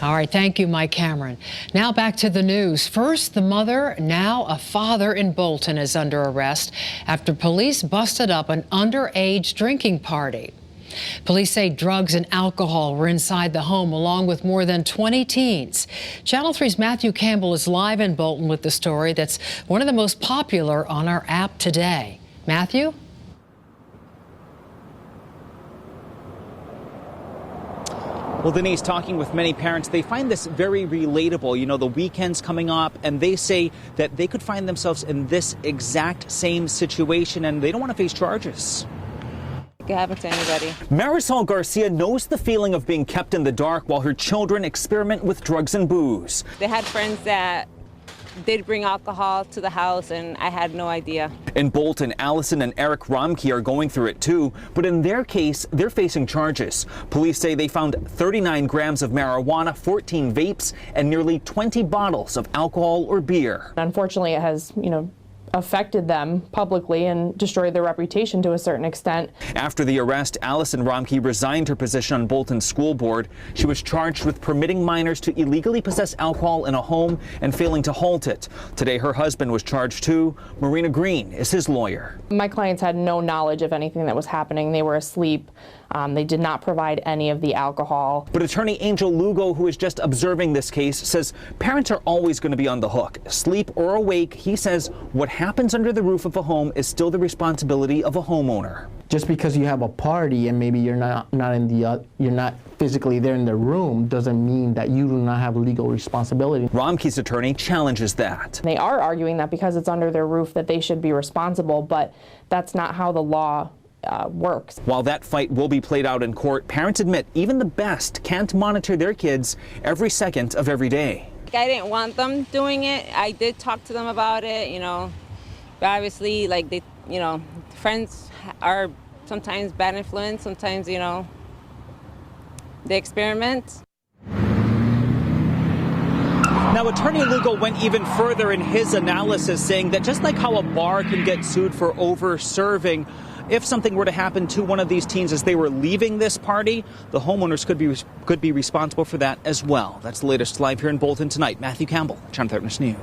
All right, thank you, Mike Cameron. Now back to the news. First, the mother, now a father in Bolton, is under arrest after police busted up an underage drinking party. Police say drugs and alcohol were inside the home, along with more than 20 teens. Channel 3's Matthew Campbell is live in Bolton with the story that's one of the most popular on our app today. Matthew? Well, Denise, talking with many parents, they find this very relatable. You know, the weekend's coming up, and they say that they could find themselves in this exact same situation, and they don't want to face charges. It could happen to anybody. Marisol Garcia knows the feeling of being kept in the dark while her children experiment with drugs and booze. They had friends that did bring alcohol to the house, and I had no idea. In Bolton, Allison and Eric Romke are going through it too, but in their case, they're facing charges. Police say they found 39 grams of marijuana, 14 vapes, and nearly 20 bottles of alcohol or beer. Unfortunately, it has, affected them publicly and destroyed their reputation to a certain extent. After the arrest, Allison Romke resigned her position on Bolton's school board. She was charged with permitting minors to illegally possess alcohol in a home and failing to halt it. Today, her husband was charged too. Marina Green is his lawyer. My clients had no knowledge of anything that was happening. They were asleep. They did not provide any of the alcohol. But attorney Angel Lugo, who is just observing this case, says parents are always going to be on the hook. Asleep or awake, he says what happens under the roof of a home is still the responsibility of a homeowner. Just because you have a party and maybe you're not physically there in the room doesn't mean that you do not have legal responsibility. Romke's attorney challenges that. They are arguing that because it's under their roof that they should be responsible, but that's not how the law works. While that fight will be played out in court, parents admit even the best can't monitor their kids every second of every day. I didn't want them doing it. I did talk to them about it, but obviously, friends are sometimes bad influence, sometimes, they experiment. Now, attorney Lugo went even further in his analysis, saying that just like how a bar can get sued for over-serving, if something were to happen to one of these teens as they were leaving this party, the homeowners could be responsible for that as well. That's the latest live here in Bolton tonight. Matthew Campbell, Channel 13 News.